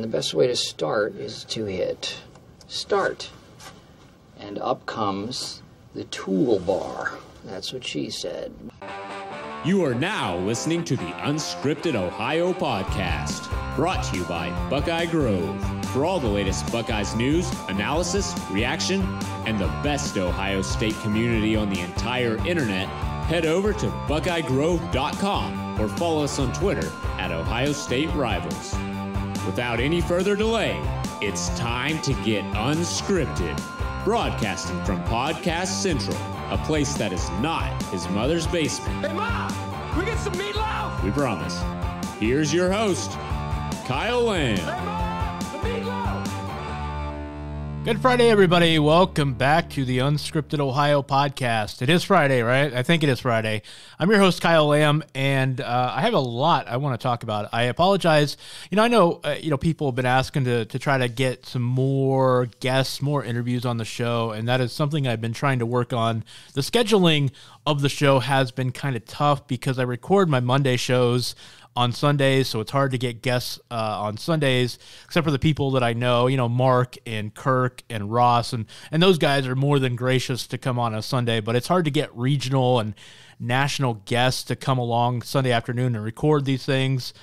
And the best way to start is to hit start. And up comes the toolbar. That's what she said. You are now listening to the Unscripted Ohio Podcast, brought to you by Buckeye Grove. For all the latest Buckeyes news, analysis, reaction, and the best Ohio State community on the entire internet, head over to buckeyegrove.com or follow us on Twitter at Ohio State Rivals. Without any further delay, it's time to get unscripted, broadcasting from Podcast Central, a place that is not his mother's basement. Hey, Mom! We get some meatloaf! We promise. Here's your host, Kyle Lamb. Hey, Mom! The meatloaf! Good Friday, everybody. Welcome back to the Unscripted Ohio Podcast. It is Friday, right? I think it is Friday. I'm your host, Kyle Lamb, and I have a lot I want to talk about. I apologize. I know people have been asking to try to get some more guests, more interviews on the show, and that is something I've been trying to work on. The scheduling of the show has been kind of tough because I record my Monday shows on Sundays, so it's hard to get guests on Sundays, except for the people that I know, Mark and Kirk and Ross, and those guys are more than gracious to come on a Sunday, but it's hard to get regional and national guests to come along Sunday afternoon and record these things.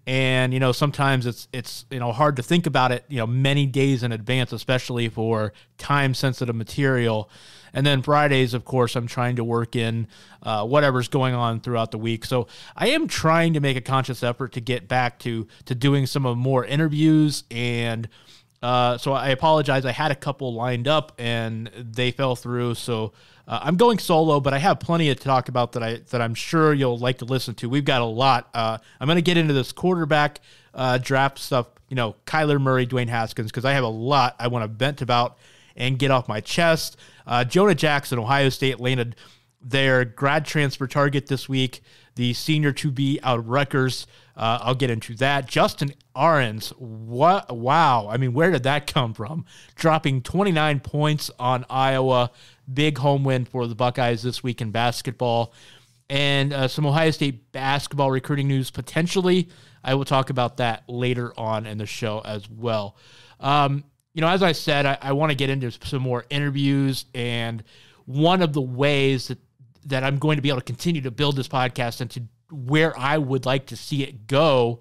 And, sometimes it's hard to think about it, many days in advance, especially for time-sensitive material. And then Fridays, of course, I'm trying to work in whatever's going on throughout the week. So I am trying to make a conscious effort to get back to doing some of more interviews. And so I apologize. I had a couple lined up and they fell through. So I'm going solo, but I have plenty to talk about that I'm sure you'll like to listen to. We've got a lot. I'm going to get into this quarterback draft stuff, Kyler Murray, Dwayne Haskins, because I have a lot I want to vent about and get off my chest. Jonah Jackson, Ohio State, landed their grad transfer target this week, the senior to be out of Rutgers. I'll get into that. Justin Ahrens, what? Wow. I mean, where did that come from? Dropping 29 points on Iowa. Big home win for the Buckeyes this week in basketball. And some Ohio State basketball recruiting news, potentially. I will talk about that later on in the show as well. As I said, I want to get into some more interviews, and one of the ways that I'm going to be able to continue to build this podcast into where I would like to see it go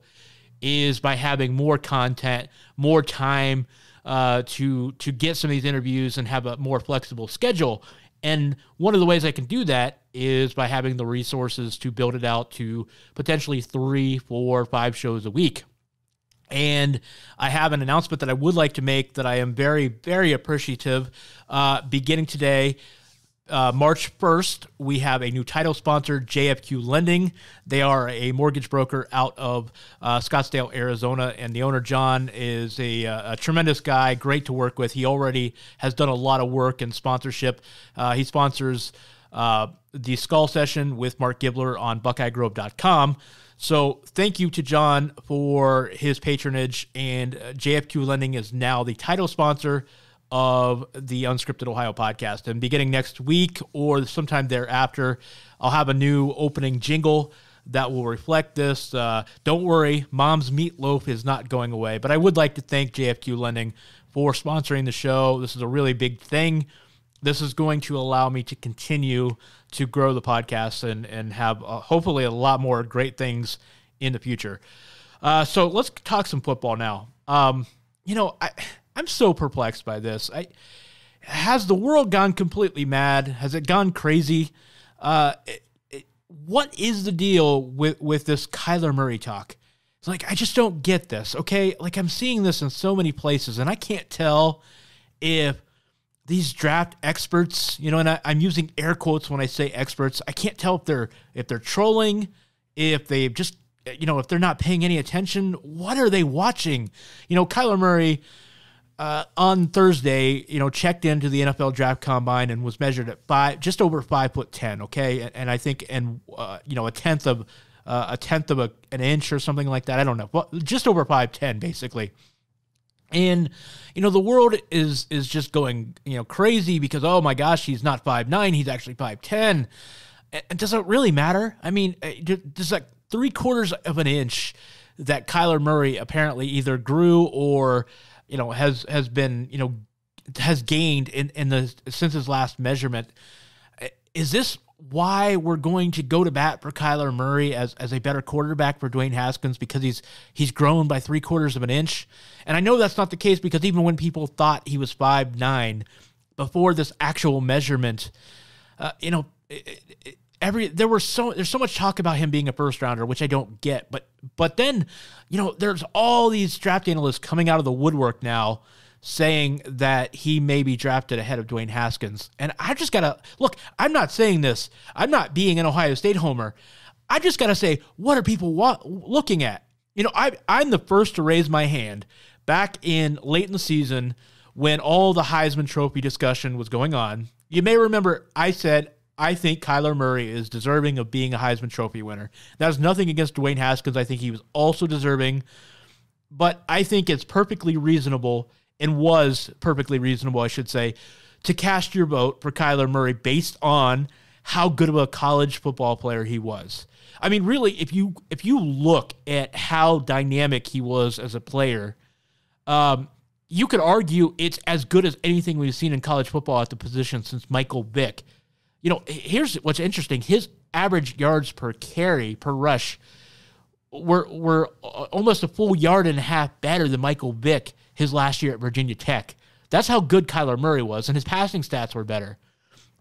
is by having more content, more time to get some of these interviews and have a more flexible schedule. And one of the ways I can do that is by having the resources to build it out to potentially 3, 4, 5 shows a week. And I have an announcement that I would like to make that I am very, very appreciative. Beginning today, March 1st, we have a new title sponsor, JFQ Lending. They are a mortgage broker out of Scottsdale, Arizona, and the owner, John, is a tremendous guy, great to work with. He already has done a lot of work in sponsorship. He sponsors the Skull Session with Mark Gibler on BuckeyeGrove.com. So thank you to John for his patronage, and JFQ Lending is now the title sponsor of the Unscripted Ohio Podcast. And beginning next week or sometime thereafter, I'll have a new opening jingle that will reflect this. Don't worry, Mom's Meatloaf is not going away, but I would like to thank JFQ Lending for sponsoring the show. This is a really big thing. This is going to allow me to continue to grow the podcast and have hopefully a lot more great things in the future. So let's talk some football now. I'm so perplexed by this. Has the world gone completely mad? Has it gone crazy? What is the deal with this Kyler Murray talk? It's like, I just don't get this, okay? Like, I'm seeing this in so many places, and I can't tell if these draft experts, and I'm using air quotes when I say experts. I can't tell if they're trolling, if they just, if they're not paying any attention. What are they watching? Kyler Murray on Thursday, checked into the NFL Draft Combine and was measured at just over 5'10". Okay, and I think a tenth of an inch or something like that. I don't know, well, just over 5'10", basically. And, the world is just going, crazy because, oh my gosh, he's not 5'9", he's actually 5'10". And does it really matter? I mean, does like 3/4 of an inch that Kyler Murray apparently either grew or, has been, has gained since his last measurement. Is this why we're going to go to bat for Kyler Murray as a better quarterback for Dwayne Haskins, because he's grown by 3/4 of an inch? And I know that's not the case, because even when people thought he was 5'9" before this actual measurement, there's so much talk about him being a first rounder, which I don't get. But then, there's all these draft analysts coming out of the woodwork now saying that he may be drafted ahead of Dwayne Haskins. And I just got to look, I'm not saying this. I'm not being an Ohio State homer. I just got to say, what are people looking at? I'm the first to raise my hand back in late in the season when all the Heisman Trophy discussion was going on. You may remember I said, I think Kyler Murray is deserving of being a Heisman Trophy winner. That was nothing against Dwayne Haskins. I think he was also deserving. But I think it's perfectly reasonable, and was perfectly reasonable, I should say, to cast your vote for Kyler Murray based on how good of a college football player he was. I mean, really, if you look at how dynamic he was as a player, you could argue it's as good as anything we've seen in college football at the position since Michael Vick. Here's what's interesting. His average yards per carry, per rush, were almost a full yard and a half better than Michael Vick his last year at Virginia Tech. That's how good Kyler Murray was, and his passing stats were better.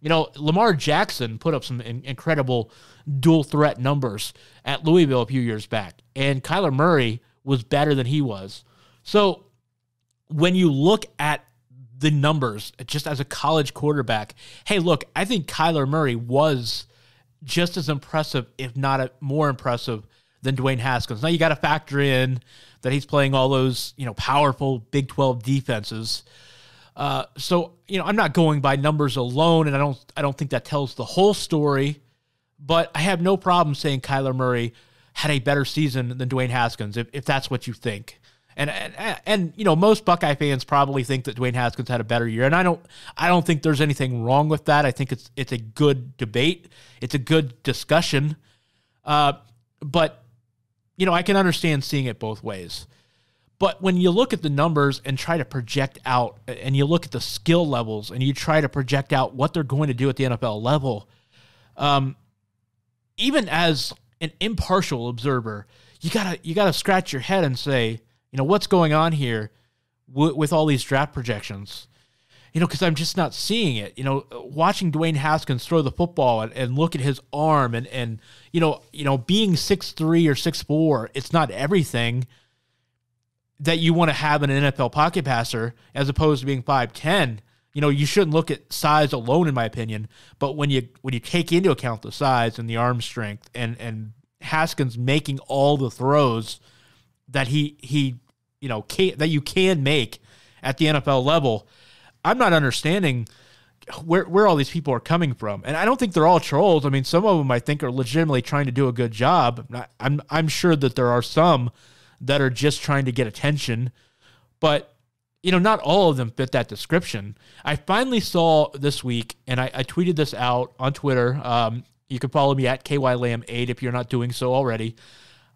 Lamar Jackson put up some incredible dual threat numbers at Louisville a few years back, and Kyler Murray was better than he was. So when you look at the numbers just as a college quarterback, hey, look, I think Kyler Murray was just as impressive, if not more impressive, than Dwayne Haskins. Now you got to factor in that he's playing all those, powerful Big 12 defenses. So I'm not going by numbers alone, and I don't think that tells the whole story, but I have no problem saying Kyler Murray had a better season than Dwayne Haskins, if that's what you think. And most Buckeye fans probably think that Dwayne Haskins had a better year, and I don't think there's anything wrong with that. I think it's a good debate. It's a good discussion. But I can understand seeing it both ways. But when you look at the numbers and try to project out, and you look at the skill levels and you try to project out what they're going to do at the NFL level, even as an impartial observer, you gotta scratch your head and say, what's going on here with all these draft projections? Because I'm just not seeing it. Watching Dwayne Haskins throw the football and look at his arm and being 6'3" or 6'4", it's not everything that you want to have in an NFL pocket passer as opposed to being 5'10". You shouldn't look at size alone, in my opinion. But when you take into account the size and the arm strength and Haskins making all the throws that that you can make at the NFL level, I'm not understanding where all these people are coming from. And I don't think they're all trolls. I mean, some of them I think are legitimately trying to do a good job. I'm sure that there are some that are just trying to get attention, but not all of them fit that description. I finally saw this week, and I tweeted this out on Twitter. You can follow me at KYLam8 if you're not doing so already.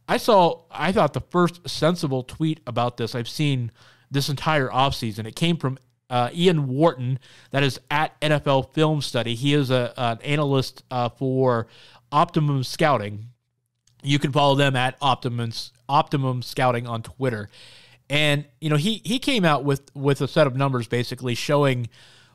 I thought the first sensible tweet about this I've seen this entire offseason. It came from Ian Wharton, that is at NFL Film Study. He is an analyst for Optimum Scouting. You can follow them at Optimum Scouting on Twitter. And, he came out with a set of numbers basically showing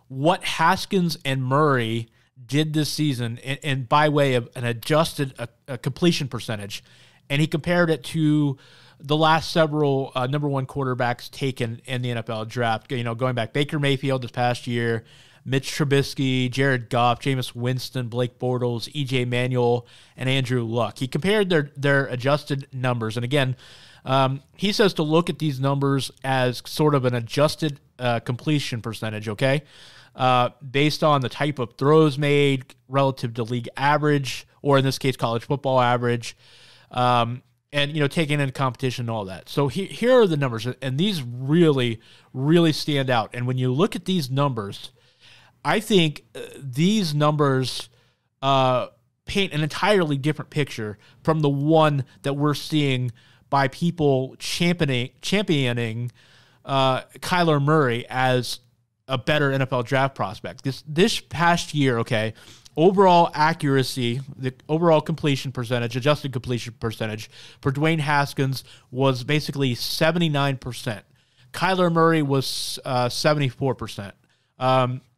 what Haskins and Murray did this season and by way of an adjusted completion percentage. And he compared it to the last several number one quarterbacks taken in the NFL draft, going back Baker Mayfield this past year, Mitch Trubisky, Jared Goff, Jameis Winston, Blake Bortles, E.J. Manuel, and Andrew Luck. He compared their adjusted numbers. And again, he says to look at these numbers as sort of an adjusted completion percentage, okay? Based on the type of throws made relative to league average, or in this case, college football average, and, taking into competition and all that. So here are the numbers, and these really, really stand out. And when you look at these numbers, I think these numbers paint an entirely different picture from the one that we're seeing by people championing Kyler Murray as a better NFL draft prospect. This past year, okay, overall accuracy, the overall completion percentage, adjusted completion percentage for Dwayne Haskins was basically 79%. Kyler Murray was 74%.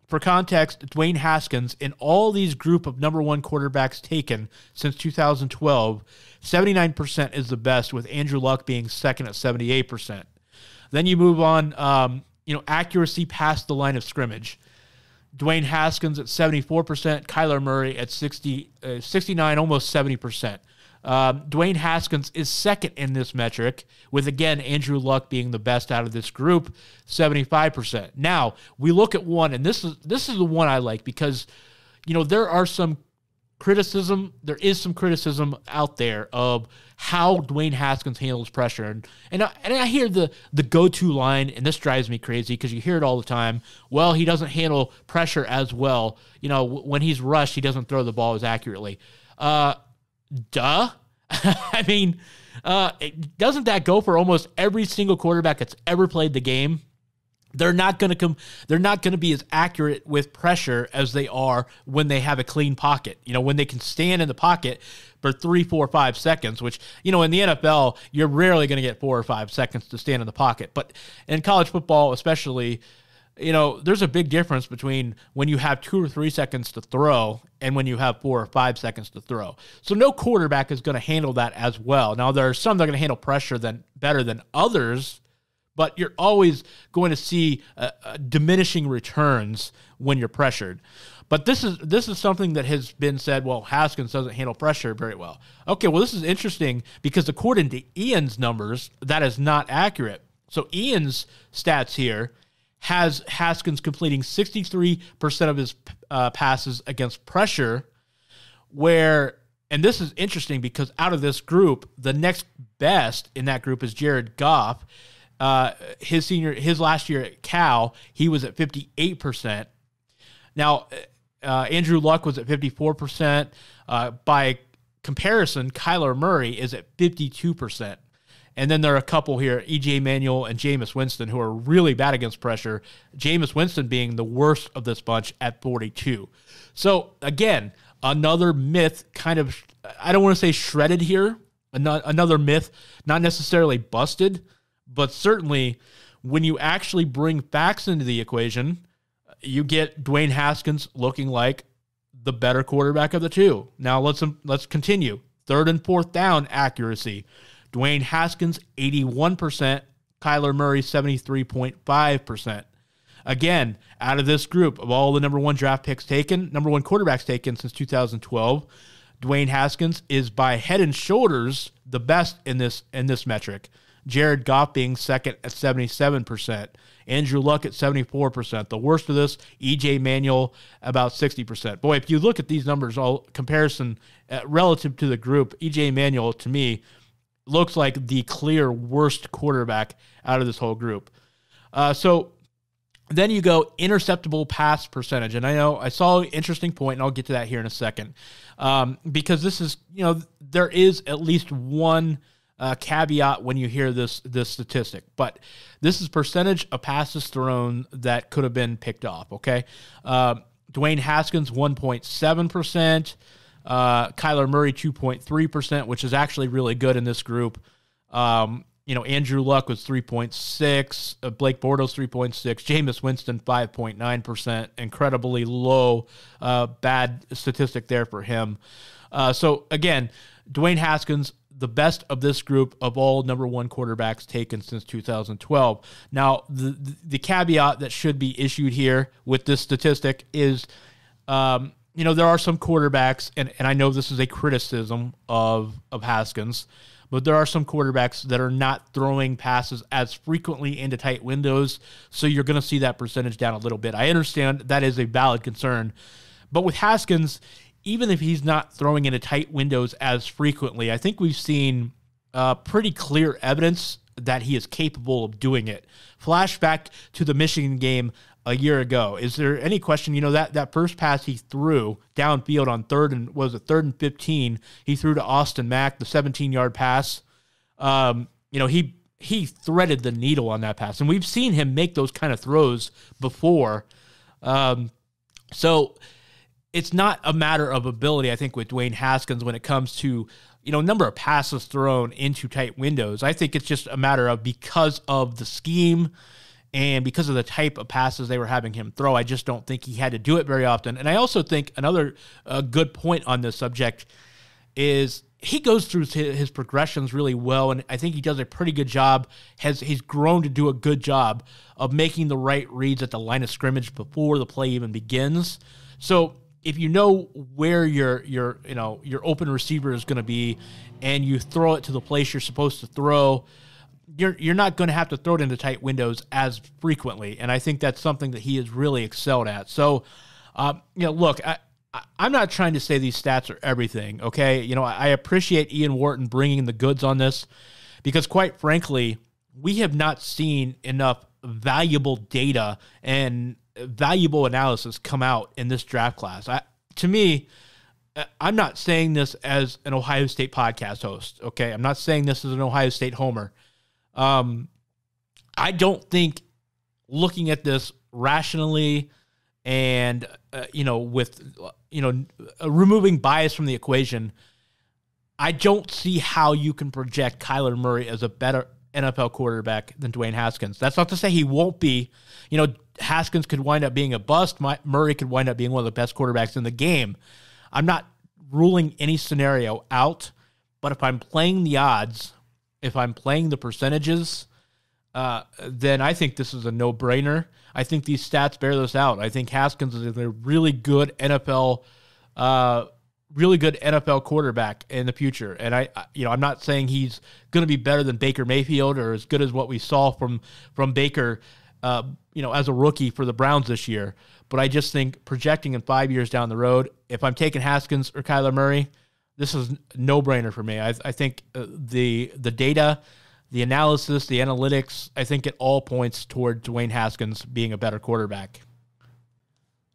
For context, Dwayne Haskins, in all these group of number one quarterbacks taken since 2012, 79% is the best, with Andrew Luck being second at 78%. Then you move on, accuracy past the line of scrimmage. Dwayne Haskins at 74%, Kyler Murray at 69, almost 70%. Dwayne Haskins is second in this metric, with, again, Andrew Luck being the best out of this group, 75%. Now, we look at one, and this is the one I like because, there is some criticism out there of how Dwayne Haskins handles pressure. And I hear the go-to line, and this drives me crazy because you hear it all the time. Well, he doesn't handle pressure as well. When he's rushed, he doesn't throw the ball as accurately. Duh. I mean, doesn't that go for almost every single quarterback that's ever played the game? They're not going to be as accurate with pressure as they are when they have a clean pocket. When they can stand in the pocket for 3, 4, 5 seconds, which, in the NFL, you're rarely going to get 4 or 5 seconds to stand in the pocket. But in college football, especially, there's a big difference between when you have 2 or 3 seconds to throw and when you have 4 or 5 seconds to throw. So no quarterback is going to handle that as well. Now, there are some that are going to handle pressure better than others, but you're always going to see diminishing returns when you're pressured. But this is something that has been said, well, Haskins doesn't handle pressure very well. Okay, well, this is interesting because according to Ian's numbers, that is not accurate. So Ian's stats here has Haskins completing 63% of his passes against pressure, and this is interesting because out of this group, the next best in that group is Jared Goff. His last year at Cal, he was at 58%. Now, Andrew Luck was at 54%. By comparison, Kyler Murray is at 52%. And then there are a couple here, E.J. Manuel and Jameis Winston, who are really bad against pressure. Jameis Winston being the worst of this bunch at 42. So, again, another myth kind of, I don't want to say shredded here. Another myth, not necessarily busted, but certainly when you actually bring facts into the equation, you get Dwayne Haskins looking like the better quarterback of the two. Now let's continue. 3rd and 4th down accuracy. Dwayne Haskins, 81%. Kyler Murray, 73.5%. Again, out of this group of all the number one quarterbacks taken since 2012, Dwayne Haskins is by head and shoulders the best in this metric. Jared Goff being second at 77%. Andrew Luck at 74%. The worst of this, E.J. Manuel, about 60%. Boy, if you look at these numbers, all comparison relative to the group, E.J. Manuel, to me, looks like the clear worst quarterback out of this whole group. So then you go interceptable pass percentage. And I know I saw an interesting point, and I'll get to that here in a second. Because this is, there is at least one caveat when you hear this statistic, but this is percentage of passes thrown that could have been picked off. Okay, Dwayne Haskins 1.7%, Kyler Murray 2.3%, which is actually really good in this group. Andrew Luck was 3.6%, Blake Bortles 3.6%, Jameis Winston 5.9%, incredibly low, bad statistic there for him. So again, Dwayne Haskins, the best of this group of all number one quarterbacks taken since 2012. Now, the caveat that should be issued here with this statistic is, there are some quarterbacks, and I know this is a criticism of Haskins, but there are some quarterbacks that are not throwing passes as frequently into tight windows, so you're going to see that percentage down a little bit. I understand that is a valid concern, but with Haskins, even if he's not throwing into tight windows as frequently, I think we've seen pretty clear evidence that he is capable of doing it. Flashback to the Michigan game a year ago. Is there any question, that first pass he threw downfield on 3rd and 15, he threw to Austin Mack, the 17-yard pass. He threaded the needle on that pass, and we've seen him make those kind of throws before. So it's not a matter of ability, I think, with Dwayne Haskins when it comes to, number of passes thrown into tight windows. I think it's just a matter of, because of the scheme and because of the type of passes they were having him throw, I just don't think he had to do it very often. And I also think another good point on this subject is he goes through his progressions really well, and I think he does a pretty good job. He's grown to do a good job of making the right reads at the line of scrimmage before the play even begins. So if you know where your open receiver is going to be, and you throw it to the place you're supposed to throw, you're not going to have to throw it into tight windows as frequently. And I think that's something that he has really excelled at. So, look, I'm not trying to say these stats are everything, okay? I appreciate Ian Wharton bringing the goods on this, because quite frankly, we have not seen enough valuable data and valuable analysis come out in this draft class. To me, I'm not saying this as an Ohio State podcast host, okay? I'm not saying this as an Ohio State homer. I don't think, looking at this rationally and, with, removing bias from the equation, I don't see how you can project Kyler Murray as a better NFL quarterback than Dwayne Haskins. That's not to say he won't be. Haskins could wind up being a bust. Murray could wind up being one of the best quarterbacks in the game. I'm not ruling any scenario out, but if I'm playing the odds, if I'm playing the percentages, then I think this is a no-brainer. I think these stats bear this out. I think Haskins is a really good NFL quarterback in the future. And I'm not saying he's going to be better than Baker Mayfield or as good as what we saw from Baker, as a rookie for the Browns this year. But I just think projecting in 5 years down the road, if I'm taking Haskins or Kyler Murray, this is a no-brainer for me. I think the data, the analysis, the analytics, I think it all points toward Dwayne Haskins being a better quarterback.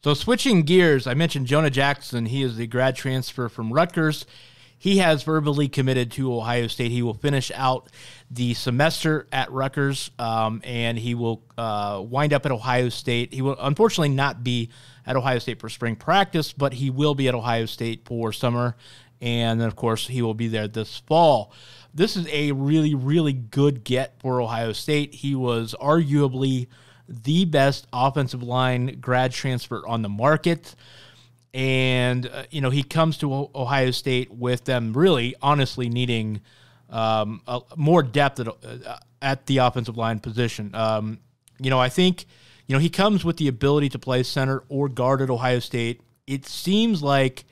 So switching gears, I mentioned Jonah Jackson. He is the grad transfer from Rutgers. He has verbally committed to Ohio State. He will finish out the semester at Rutgers, and he will wind up at Ohio State. He will unfortunately not be at Ohio State for spring practice, but he will be at Ohio State for summer, and then, of course, he will be there this fall. This is a really, really good get for Ohio State. He was arguably the best offensive line grad transfer on the market. And, he comes to Ohio State with them really honestly needing more depth at the offensive line position. I think, he comes with the ability to play center or guard at Ohio State. It seems like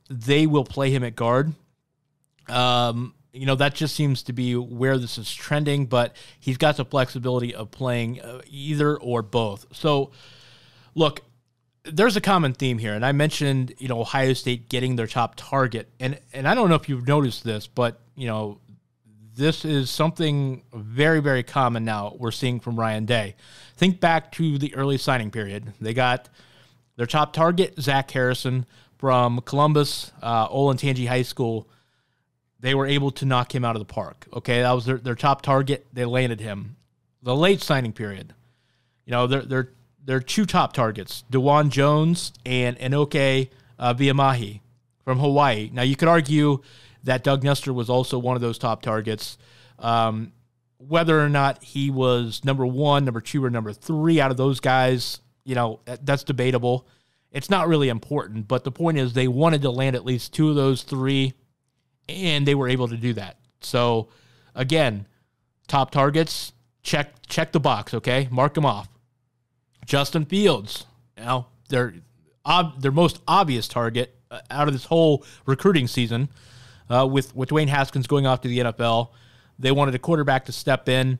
they will play him at guard. That just seems to be where this is trending, but he's got the flexibility of playing either or both. So, look, there's a common theme here, and I mentioned, Ohio State getting their top target, and I don't know if you've noticed this, but, this is something very, very common now we're seeing from Ryan Day. Think back to the early signing period. They got their top target, Zach Harrison, from Columbus, Olentangy High School. They were able to knock him out of the park. Okay, that was their top target. They landed him. The late signing period, their two top targets, DeJuan Jones and Enoke Viamahi from Hawaii. Now, you could argue that Doug Nestor was also one of those top targets. Whether or not he was number one, number two, or number three out of those guys, that's debatable. It's not really important, but the point is they wanted to land at least two of those three, and they were able to do that. So, again, top targets, check the box, okay? Mark them off. Justin Fields, their most obvious target out of this whole recruiting season, with Dwayne Haskins going off to the NFL. They wanted a quarterback to step in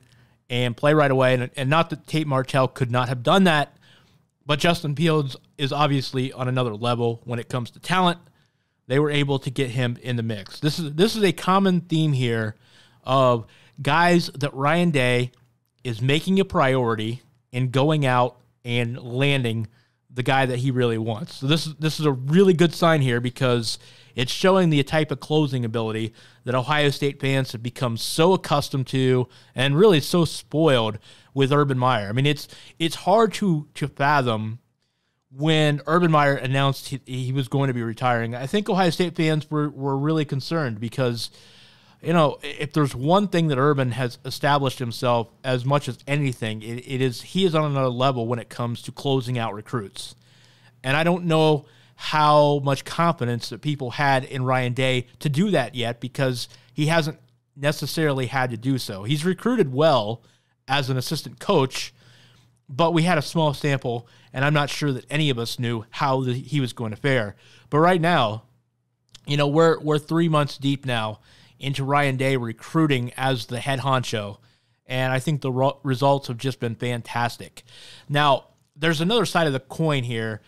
and play right away, and not that Tate Martell could not have done that, but Justin Fields is obviously on another level when it comes to talent. They were able to get him in the mix. This is a common theme here of guys that Ryan Day is making a priority in going out and landing the guy that he really wants. So this is a really good sign here because it's showing the type of closing ability that Ohio State fans have become so accustomed to and really so spoiled with Urban Meyer. I mean, it's hard to fathom when Urban Meyer announced he was going to be retiring. I think Ohio State fans were really concerned because, if there's one thing that Urban has established himself as much as anything, he is on another level when it comes to closing out recruits. And I don't know how much confidence that people had in Ryan Day to do that yet because he hasn't necessarily had to do so. He's recruited well as an assistant coach, but we had a small sample, and I'm not sure that any of us knew how he was going to fare. But right now, we're 3 months deep now into Ryan Day recruiting as the head honcho, and I think the results have just been fantastic. Now, there's another side of the coin here.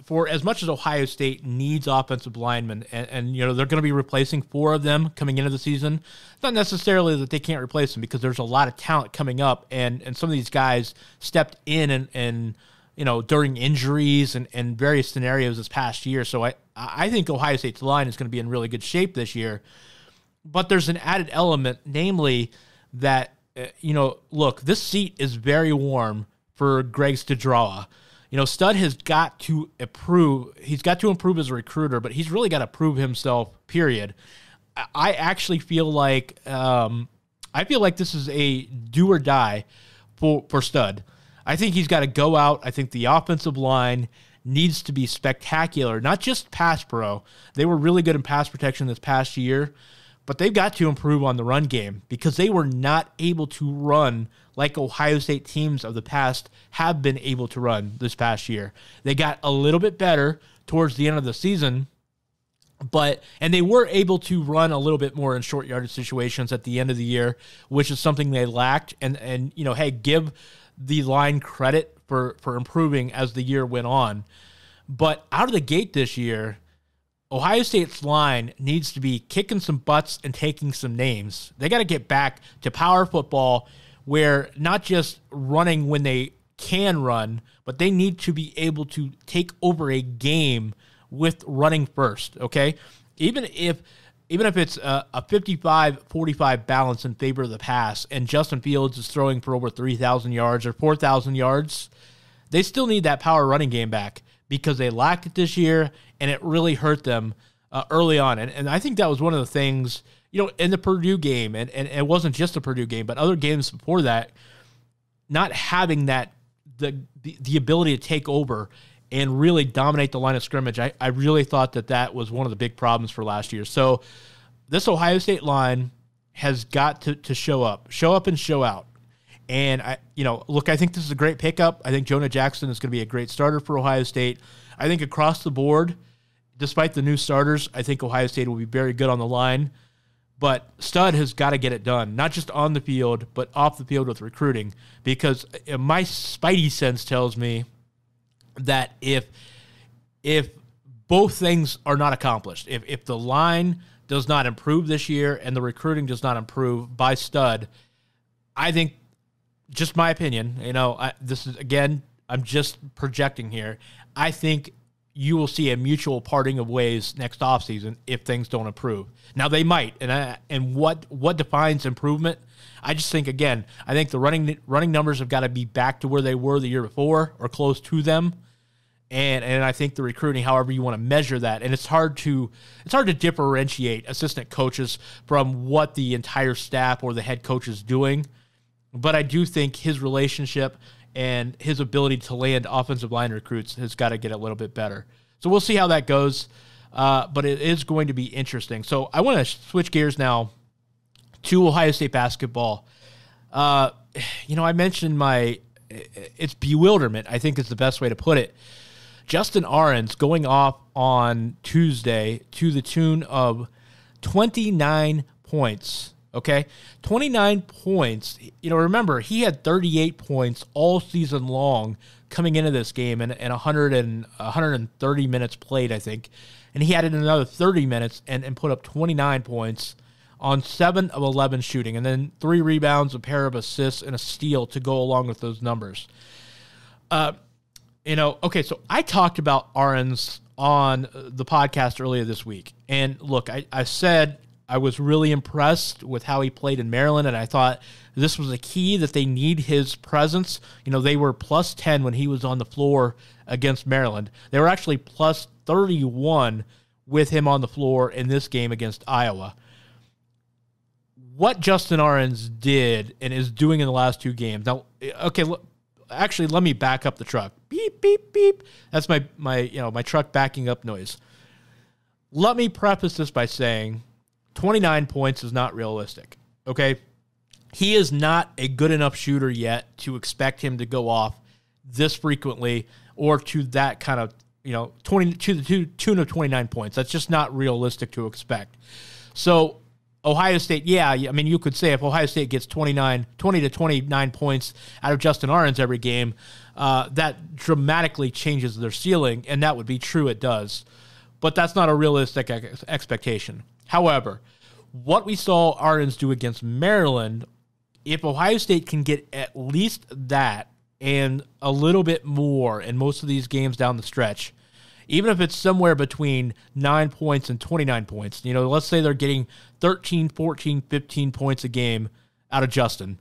For as much as Ohio State needs offensive linemen, and they're going to be replacing 4 of them coming into the season, it's not necessarily that they can't replace them because there's a lot of talent coming up, and some of these guys stepped in and during injuries and various scenarios this past year. So I think Ohio State's line is going to be in really good shape this year. But there's an added element, namely that, look, this seat is very warm for Greg Studrawa. Stud has got to improve. He's got to improve as a recruiter, but he's really got to prove himself, period. I actually feel like this is a do or die for Stud. I think he's got to go out. I think the offensive line needs to be spectacular, not just pass pro. They were really good in pass protection this past year, but they've got to improve on the run game because they were not able to run like Ohio State teams of the past have been able to run this past year. They got a little bit better towards the end of the season, and they were able to run a little bit more in short yardage situations at the end of the year, which is something they lacked. And hey, give the line credit for improving as the year went on. But out of the gate this year, Ohio State's line needs to be kicking some butts and taking some names. They got to get back to power football where not just running when they can run, but they need to be able to take over a game with running first, okay? Even if it's a 55-45 balance in favor of the pass and Justin Fields is throwing for over 3,000 yards or 4,000 yards, they still need that power running game back because they lacked it this year, and it really hurt them early on. And I think that was one of the things, in the Purdue game, and it wasn't just the Purdue game, but other games before that, not having that the ability to take over and really dominate the line of scrimmage. I really thought that was one of the big problems for last year. So this Ohio State line has got to show up and show out. And I think this is a great pickup. I think Jonah Jackson is going to be a great starter for Ohio State. I think across the board, despite the new starters, I think Ohio State will be very good on the line. But Stud has got to get it done, not just on the field, but off the field with recruiting. Because my spidey sense tells me that if both things are not accomplished, if the line does not improve this year and the recruiting does not improve by Stud, I think, just my opinion, this is, again, I'm just projecting here, I think you will see a mutual parting of ways next offseason if things don't improve. Now, they might, and what defines improvement? I just think, again, I think the running numbers have got to be back to where they were the year before or close to them. And I think the recruiting, however you want to measure that, and it's hard to differentiate assistant coaches from what the entire staff or the head coach is doing. But I do think his relationship and his ability to land offensive line recruits has got to get a little bit better. So we'll see how that goes, but it is going to be interesting. So I want to switch gears now to Ohio State basketball. I mentioned it's bewilderment, I think is the best way to put it. Justin Ahrens going off on Tuesday to the tune of 29 points. Okay, 29 points. Remember, he had 38 points all season long coming into this game and 130 minutes played, I think. And he added another 30 minutes and put up 29 points on 7 of 11 shooting. And then 3 rebounds, a pair of assists, and a steal to go along with those numbers. Okay, so I talked about Ahrens on the podcast earlier this week. And look, I said I was really impressed with how he played in Maryland, and I thought this was a key that they need his presence. They were plus 10 when he was on the floor against Maryland. They were actually plus 31 with him on the floor in this game against Iowa. What Justin Ahrens did and is doing in the last 2 games. Now, okay, actually, let me back up the truck. Beep, beep, beep. That's my truck backing up noise. Let me preface this by saying 29 points is not realistic, okay? He is not a good enough shooter yet to expect him to go off this frequently or to that kind of, 20 to the tune of 29 points. That's just not realistic to expect. So Ohio State, you could say if Ohio State gets 20 to 29 points out of Justin Ahrens every game, that dramatically changes their ceiling, and that would be true, it does. But that's not a realistic expectation. However, what we saw Ahrens do against Maryland, if Ohio State can get at least that and a little bit more in most of these games down the stretch, even if it's somewhere between 9 points and 29 points, let's say they're getting 13, 14, 15 points a game out of Justin,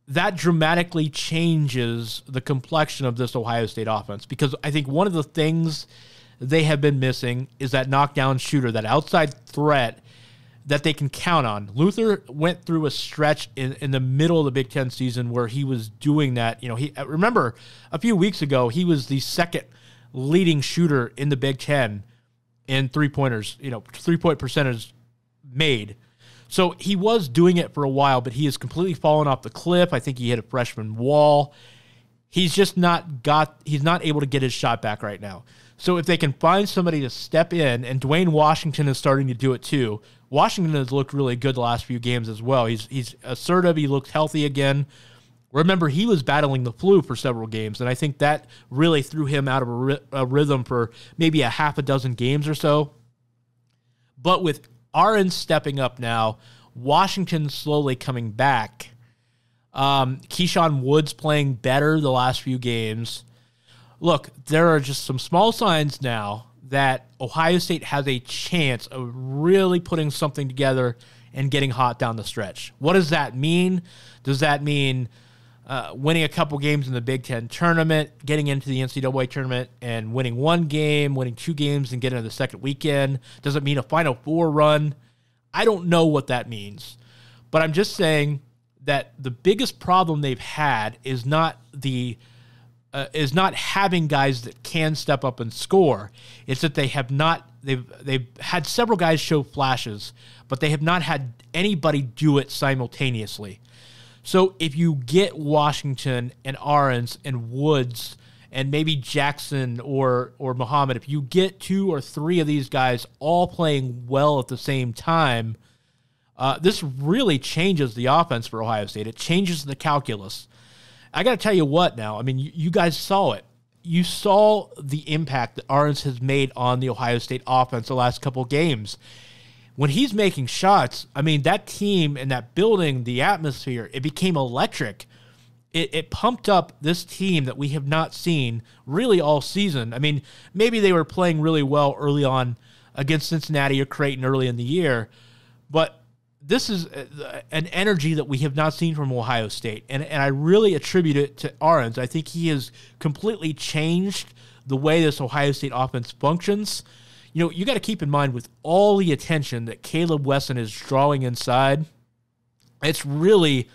that dramatically changes the complexion of this Ohio State offense, because I think one of the things they have been missing is that knockdown shooter, that outside threat that they can count on. Luther went through a stretch in the middle of the Big Ten season where he was doing that. Remember a few weeks ago, he was the second leading shooter in the Big Ten in three-pointers, 3-point percentage made. So he was doing it for a while, but he has completely fallen off the cliff. I think he hit a freshman wall. He's just he's not able to get his shot back right now. So if they can find somebody to step in, and Dwayne Washington is starting to do it too. Washington has looked really good the last few games as well. He's assertive. He looks healthy again. Remember, he was battling the flu for several games, and I think that really threw him out of a rhythm for maybe a half a dozen games or so. But with Ahrens stepping up now, Washington slowly coming back, Keyshawn Woods playing better the last few games. Look, there are just some small signs now that Ohio State has a chance of really putting something together and getting hot down the stretch. What does that mean? Does that mean winning a couple games in the Big Ten tournament, getting into the NCAA tournament and winning 1 game, winning 2 games and getting into the second weekend? Does it mean a Final Four run? I don't know what that means. But I'm just saying that the biggest problem they've had is not having guys that can step up and score. It's that they have not. They've had several guys show flashes, but they have not had anybody do it simultaneously. So if you get Washington and Ahrens and Woods and maybe Jackson or Muhammad, if you get 2 or 3 of these guys all playing well at the same time, this really changes the offense for Ohio State. It changes the calculus. I got to tell you what now. I mean, you guys saw it. You saw the impact that Ahrens has made on the Ohio State offense the last couple games. When he's making shots, I mean, that team and that building, the atmosphere, it became electric. It pumped up this team that we have not seen really all season. I mean, maybe they were playing really well early on against Cincinnati or Creighton early in the year, but this is an energy that we have not seen from Ohio State, and I really attribute it to Ahrens. I think he has completely changed the way this Ohio State offense functions. You got to keep in mind, with all the attention that Caleb Wesson is drawing inside, it's really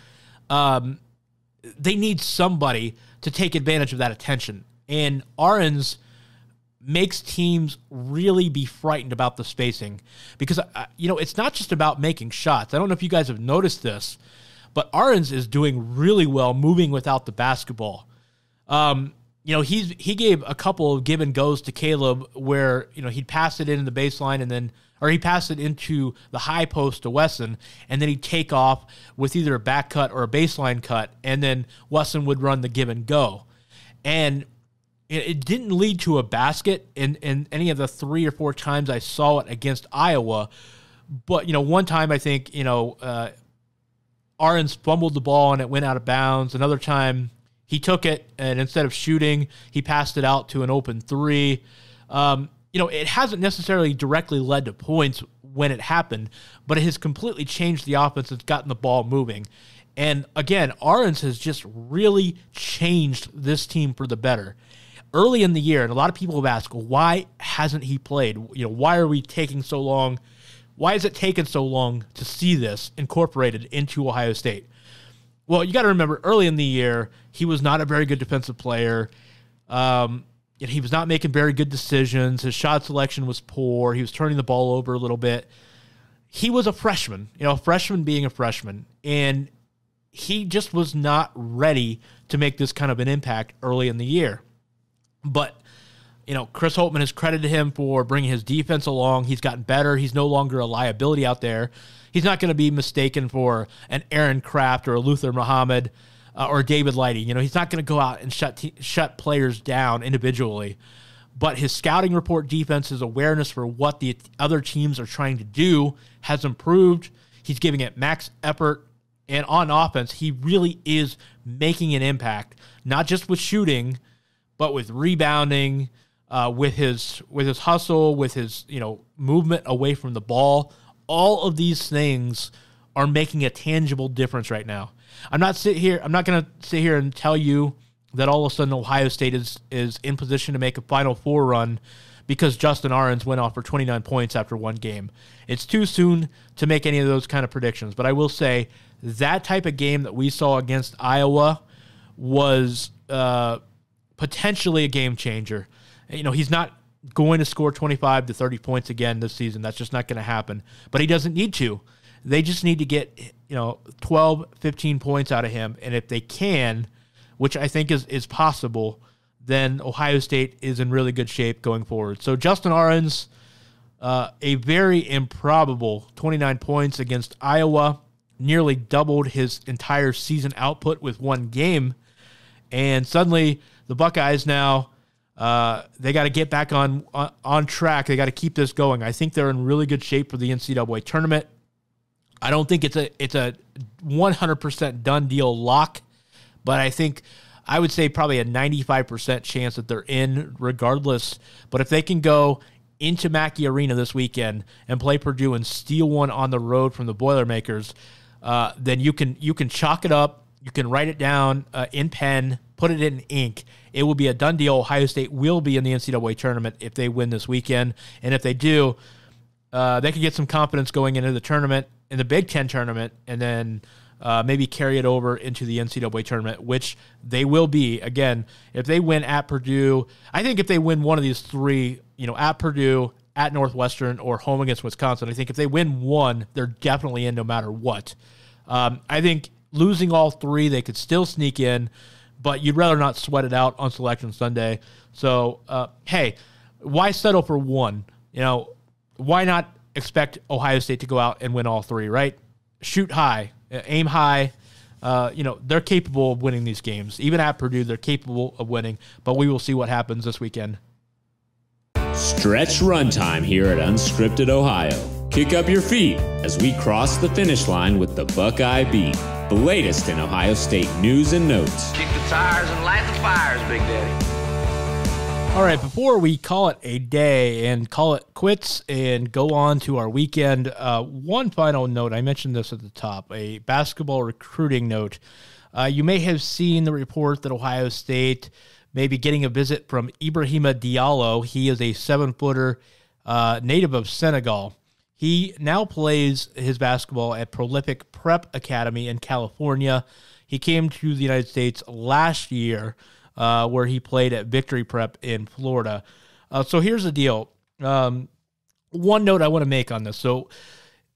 they need somebody to take advantage of that attention. And Ahrens makes teams really be frightened about the spacing, because it's not just about making shots. I don't know if you guys have noticed this, but Ahrens is doing really well moving without the basketball. He gave a couple of give and goes to Caleb where he'd pass it into the baseline or he'd pass it into the high post to Wesson, and then he'd take off with either a back cut or a baseline cut, and then Wesson would run the give and go. And it didn't lead to a basket in any of the 3 or 4 times I saw it against Iowa. But, one time I think, Ahrens fumbled the ball and it went out of bounds. Another time He took it, and instead of shooting, he passed it out to an open three. It hasn't necessarily directly led to points when it happened, but it has completely changed the offense. It's gotten the ball moving. And again, Ahrens has just really changed this team for the better. Early in the year, and a lot of people have asked, why hasn't he played? Why are we taking so long? Why has it taken so long to see this incorporated into Ohio State? Well, you got to remember, early in the year, he was not a very good defensive player. He was not making very good decisions. His shot selection was poor. He was turning the ball over a little bit. He was a freshman, a freshman being a freshman, and he just was not ready to make this kind of an impact early in the year. But, Chris Holtmann has credited him for bringing his defense along. He's gotten better. He's no longer a liability out there. He's not going to be mistaken for an Aaron Kraft or a Luther Muhammad or David Lighty. He's not going to go out and shut players down individually. But his scouting report defense, his awareness for what the other teams are trying to do has improved. He's giving it max effort. And on offense, he really is making an impact, not just with shooting, but with rebounding, with his hustle, with his movement away from the ball. All of these things are making a tangible difference right now. I'm not going to sit here and tell you that all of a sudden Ohio State is in position to make a Final Four run because Justin Ahrens went off for 29 points after one game. It's too soon to make any of those kind of predictions, but I will say that type of game that we saw against Iowa was potentially a game changer. He's not going to score 25 to 30 points again this season. That's just not going to happen. But he doesn't need to. They just need to get 12, 15 points out of him. And if they can, which I think is possible, then Ohio State is in really good shape going forward. So Justin Ahrens, a very improbable 29 points against Iowa, nearly doubled his entire season output with one game. And suddenly the Buckeyes now, they got to get back on track. They got to keep this going. I think they're in really good shape for the NCAA tournament. I don't think it's a 100% done deal lock, but I would say probably a 95% chance that they're in regardless. But if they can go into Mackey Arena this weekend and play Purdue and steal one on the road from the Boilermakers, then you can chalk it up. You can write it down in pen, put it in ink. It will be a done deal. Ohio State will be in the NCAA tournament if they win this weekend. And if they do, they can get some confidence going into the tournament, in the Big Ten tournament, and then maybe carry it over into the NCAA tournament, which they will be. Again, if they win at Purdue, I think if they win one of these three, at Purdue, at Northwestern, or home against Wisconsin, I think if they win one, they're definitely in no matter what. I think losing all three, they could still sneak in, but you'd rather not sweat it out on Selection Sunday. So, hey, why settle for one? Why not expect Ohio State to go out and win all three, right? Shoot high, aim high. They're capable of winning these games. Even at Purdue, they're capable of winning, but we will see what happens this weekend. Stretch runtime here at Unscripted Ohio. Kick up your feet as we cross the finish line with the Buckeye Beat, the latest in Ohio State news and notes. Kick the tires and light the fires, Big Daddy. All right, before we call it a day and call it quits and go on to our weekend, one final note. I mentioned this at the top, a basketball recruiting note. You may have seen the report that Ohio State may be getting a visit from Ibrahima Diallo. He is a 7-footer native of Senegal. He now plays his basketball at Prolific Prep Academy in California. He came to the United States last year, where he played at Victory Prep in Florida. So here's the deal. One note I want to make on this. So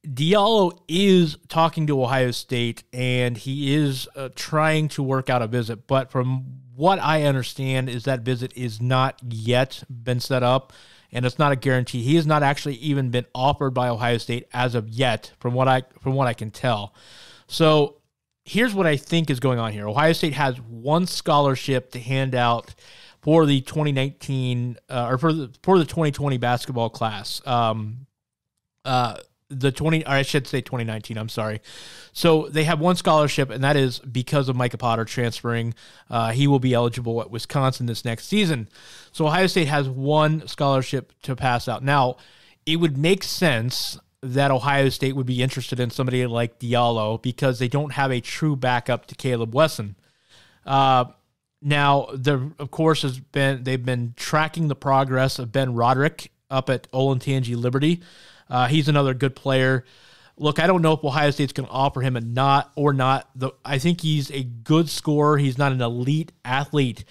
Diallo is talking to Ohio State, and he is trying to work out a visit. But from what I understand is that visit is not yet been set up, and it's not a guarantee. He has not actually even been offered by Ohio State as of yet, from what I can tell. So here's what I think is going on here. Ohio State has one scholarship to hand out for the 2019 or for the 2020 basketball class. or I should say 2019, I'm sorry. So they have one scholarship, and that is because of Micah Potter transferring. He will be eligible at Wisconsin this next season. So Ohio State has one scholarship to pass out. Now, it would make sense that Ohio State would be interested in somebody like Diallo because they don't have a true backup to Caleb Wesson. Now, of course, they've been tracking the progress of Ben Roderick up at Olentangy Liberty. He's another good player. Look, I don't know if Ohio State's going to offer him or not. I think he's a good scorer. He's not an elite athlete.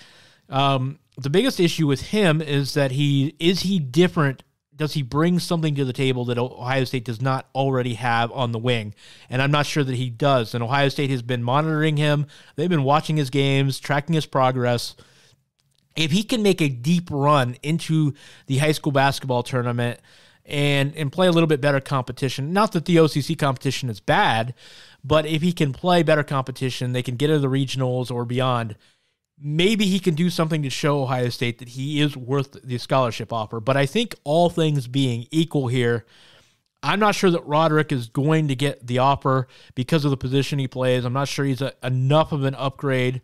The biggest issue with him is that is he different? Does he bring something to the table that Ohio State does not already have on the wing? And I'm not sure that he does. And Ohio State has been monitoring him. They've been watching his games, tracking his progress. If he can make a deep run into the high school basketball tournament and play a little bit better competition, not that the OCC competition is bad, but if he can play better competition, they can get into the regionals or beyond, maybe he can do something to show Ohio State that he is worth the scholarship offer. But I think all things being equal here, I'm not sure that Roderick is going to get the offer because of the position he plays. I'm not sure he's enough of an upgrade.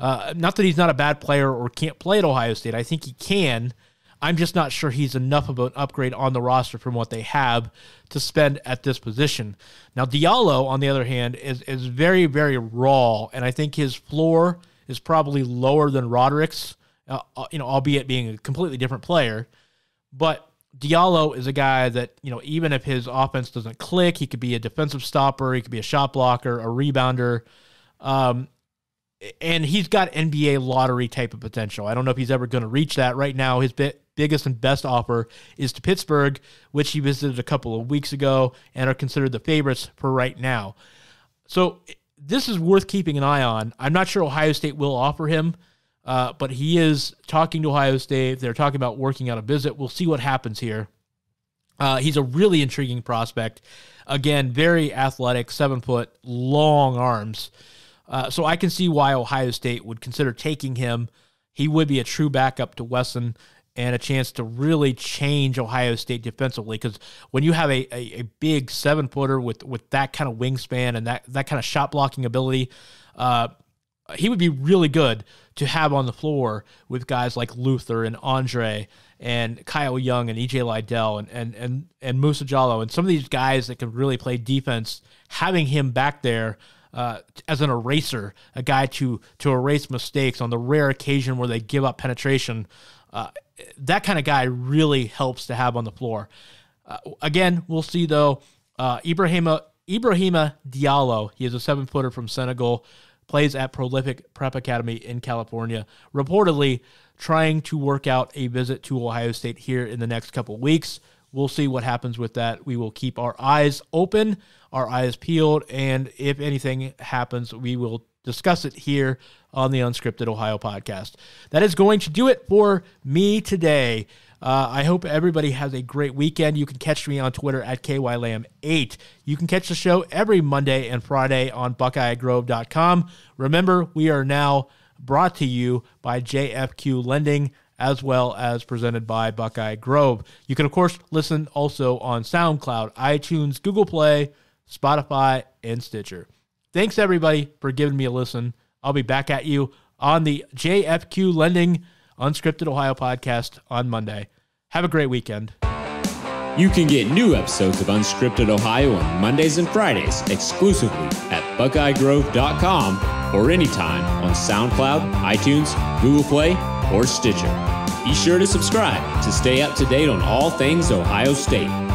Not that he's not a bad player or can't play at Ohio State. I think he can. I'm just not sure he's enough of an upgrade on the roster from what they have to spend at this position. Now, Diallo, on the other hand, is very, very raw, and I think his floor is probably lower than Roderick's, albeit being a completely different player. But Diallo is a guy that, even if his offense doesn't click, he could be a defensive stopper, he could be a shot blocker, a rebounder, and he's got NBA lottery type of potential. I don't know if he's ever going to reach that. Right now, his biggest and best offer is to Pittsburgh, which he visited a couple of weeks ago and are considered the favorites for right now. So this is worth keeping an eye on. I'm not sure Ohio State will offer him, but he is talking to Ohio State. They're talking about working out a visit. We'll see what happens here. He's a really intriguing prospect. Again, very athletic, 7 foot, long arms. So I can see why Ohio State would consider taking him. He would be a true backup to Wesson and a chance to really change Ohio State defensively, because when you have a big 7-footer with that kind of wingspan and that kind of shot blocking ability, he would be really good to have on the floor with guys like Luther and Andre and Kyle Young and EJ Liddell and Musa Jallow and some of these guys that can really play defense. Having him back there as an eraser, a guy to erase mistakes on the rare occasion where they give up penetration, that kind of guy really helps to have on the floor. Again, we'll see though. Ibrahima Diallo, he is a 7-footer from Senegal, plays at Prolific Prep Academy in California, reportedly trying to work out a visit to Ohio State here in the next couple of weeks. We'll see what happens with that. We will keep our eyes open, our eyes peeled, and if anything happens, we will discuss it here on the Unscripted Ohio podcast. That is going to do it for me today. I hope everybody has a great weekend. You can catch me on Twitter at KYLam8. You can catch the show every Monday and Friday on BuckeyeGrove.com. Remember, we are now brought to you by JFQ Lending, as well as presented by Buckeye Grove. You can, of course, listen also on SoundCloud, iTunes, Google Play, Spotify, and Stitcher. Thanks, everybody, for giving me a listen. I'll be back at you on the JFQ Lending Unscripted Ohio podcast on Monday. Have a great weekend. You can get new episodes of Unscripted Ohio on Mondays and Fridays exclusively at BuckeyeGrove.com or anytime on SoundCloud, iTunes, Google Play, or Stitcher. Be sure to subscribe to stay up to date on all things Ohio State.